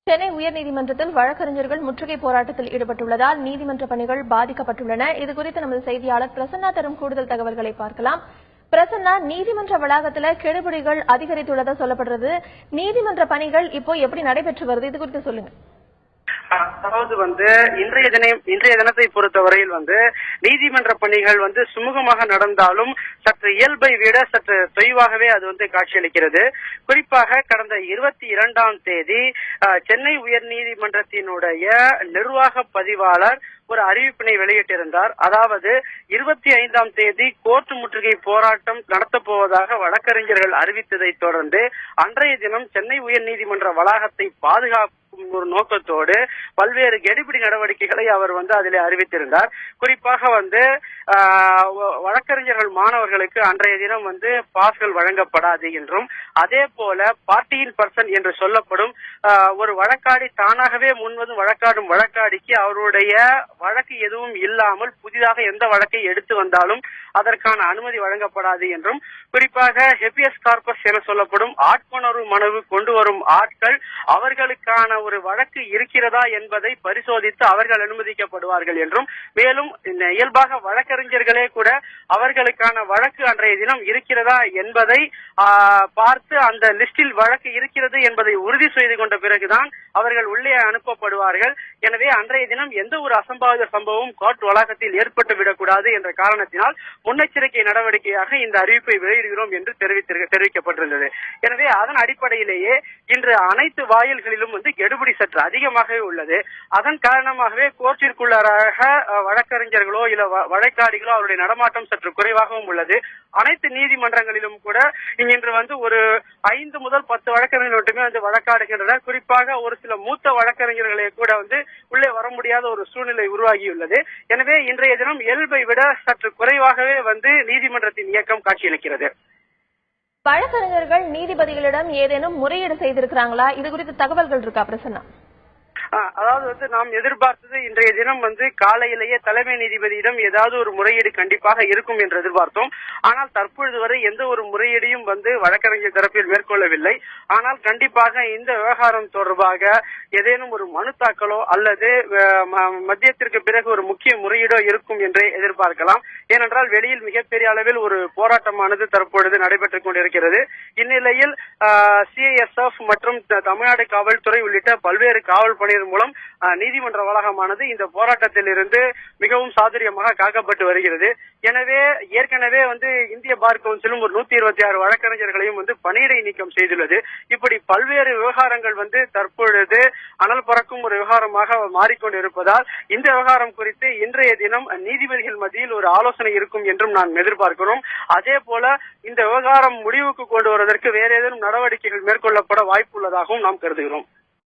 சென்னை உயர்நீதிமன்றத்தில் வழக்கறிஞர்கள் முற்றுகை போராட்டத்தில் ஈடுபட்டுள்ளதால் நீதிமன்ற பணிகள் பாதிக்கப்பட்டுள்ளன. இதுகுறித்து நமது செய்தியாளர் பிரசன்னா தரும் கூடுதல் தகவல்களை பார்க்கலாம். பிரசன்னா, நீதிமன்ற வளாகத்தில் கெடுபிடிகள் அதிகரித்துள்ளதா சொல்லப்படுறது. நீதிமன்ற பணிகள் இப்போ எப்படி நடைபெற்று வருது, இது குறித்து சொல்லுங்க. அதாவது இன்றைய தினத்தை பொறுத்தவரையில் நீதிமன்ற பணிகள் சுமூகமாக நடந்தாலும் சற்று இயல்பை விட சற்று தொய்வாகவே அது காட்சியளிக்கிறது. குறிப்பாக கடந்த 22ஆம் தேதி சென்னை உயர்நீதிமன்றத்தினுடைய நிர்வாக பதிவாளர் ஒரு அறிவிப்பினை வெளியிட்டிருந்தார். அதாவது 25ஆம் தேதி கோர்ட் முற்றுகை போராட்டம் நடத்தப்போவதாக வழக்கறிஞர்கள் அறிவித்ததை தொடர்ந்து அன்றைய தினம் சென்னை உயர்நீதிமன்ற வளாகத்தை பாதுகாக்கும் ஒரு நோக்கத்தோடு பல்வேறு கெடுபிடி நடவடிக்கைகளை அவர் அதிலே அறிவித்திருந்தார். குறிப்பாக வழக்கறிஞர்கள் மாணவர்களுக்கு அன்றைய தினம் பாஸ்கள் வழங்கப்படாது என்றும், அதே போல பார்ட்டியின் பர்சன் என்று சொல்லப்படும் ஒரு வழக்காடி தானாகவே முன்வதும் வழக்காடும் வழக்காடிக்கு அவருடைய வழக்கு எதுவும் இல்லாமல் புதிதாக எந்த வழக்கை எடுத்து வந்தாலும் அதற்கான அனுமதி வழங்கப்படாது என்றும், குறிப்பாக ஹெபியஸ் கார்பஸ் என சொல்லப்படும் ஆட்கொணர்வு மனு கொண்டு வரும் ஆட்கள் அவர்களுக்கான ஒரு வழக்கு இருக்கிறதா என்பதை பரிசோதித்து அவர்கள் அனுமதிக்கப்படுவார்கள் என்றும், மேலும் இயல்பாக வழக்கறிஞர்களே கூட அவர்களுக்கான வழக்கு அன்றைய தினம் இருக்கிறதா என்பதை பார்த்து அந்த லிஸ்டில் வழக்கு இருக்கிறது என்பதை உறுதி செய்து கொண்ட பிறகுதான் அவர்கள் உள்ளே அனுப்பப்படுவார்கள். எனவே அன்றைய தினம் எந்த ஒரு அசம்பாவித சம்பவம் கோர்ட் வளாகத்தில் ஏற்பட்டு விடக்கூடாது என்ற காரணத்தினால் முன்னெச்சரிக்கை நடவடிக்கையாக இந்த அறிவிப்பை வெளியிடுகிறோம் என்று தெரிவிக்கப்பட்டிருந்தது. எனவே அதன் அடிப்படையிலேயே இன்று அனைத்து வாயில்களிலும் கெடுபிடி சற்று அதிகமாகவே உள்ளது. அதன் காரணமாகவே கோர்ட்டிற்குள்ளாக வழக்கறிஞர்களோ இல்ல வழக்காடிகளோ அவருடைய நடமாட்டம் சற்று குறைவாகவும் உள்ளது. அனைத்து நீதிமன்றங்களிலும் கூட இன்று ஒரு 5 முதல் 10 வழக்கறிஞர்கள் மட்டுமே வழக்காடுகின்றனர். குறிப்பாக ஒரு சில மூத்த வழக்கறிஞர்களே கூட உள்ளே வர முடியாத ஒரு சூழ்நிலை உருவாகியுள்ளது. எனவே இன்றைய தினம் இயல்பை விட சற்று குறைவாகவே நீதிமன்றத்தின் இயக்கம் காட்சியளிக்கிறது. வழக்கறிஞர்கள் நீதிபதிகளிடம் ஏதேனும் முறையீடு செய்திருக்கிறாங்களா? இது குறித்து தகவல்கள் இருக்கா பிரசன்னா? அதாவது நாம் எதிர்பார்த்தது இன்றைய தினம் காலையிலேயே தலைமை நீதிபதியிடம் ஏதாவது ஒரு முறையீடு கண்டிப்பாக இருக்கும் என்று எதிர்பார்த்தோம். ஆனால் தற்பொழுது வரை எந்த ஒரு முறையீடையும் வழக்கறிஞர் தரப்பில் மேற்கொள்ளவில்லை. ஆனால் கண்டிப்பாக இந்த விவகாரம் தொடர்பாக ஏதேனும் ஒரு மனு தாக்கலோ அல்லது மத்தியத்திற்கு பிறகு ஒரு முக்கிய முறையீடோ இருக்கும் என்றே எதிர்பார்க்கலாம். ஏனென்றால் வெளியில் மிகப்பெரிய அளவில் ஒரு போராட்டமானது தற்பொழுது நடைபெற்றுக் கொண்டிருக்கிறது. இந்நிலையில் சிஐஎஸ்எஃப் மற்றும் தமிழ்நாடு காவல்துறை உள்ளிட்ட பல்வேறு காவல் பணியர் மூலம் நீதிமன்ற வளாகமானது இந்த போராட்டத்தில் இருந்து மிகவும் சாதுரியமாக காக்கப்பட்டு வருகிறது. எனவே ஏற்கனவே இந்திய பார் கவுன்சிலும் ஒரு 126 வழக்கறிஞர்களையும் பணியிடை நீக்கம் செய்துள்ளது. இப்படி பல்வேறு விவகாரங்கள் தற்பொழுது அனல் பறக்கும் ஒரு விவகாரமாக மாறிக்கொண்டிருப்பதால் இந்த விவகாரம் குறித்து இன்றைய தினம் நீதிபதிகள் மத்தியில் ஒரு ஆலோசனை இருக்கும் என்றும் நான் எதிர்பார்க்கிறோம். அதே போல இந்த விவகாரம் முடிவுக்கு கொண்டு வருவதற்கு வேற ஏதேனும் நடவடிக்கைகள் மேற்கொள்ளப்பட வாய்ப்பு உள்ளதாகவும் நாம் கருதுகிறோம்.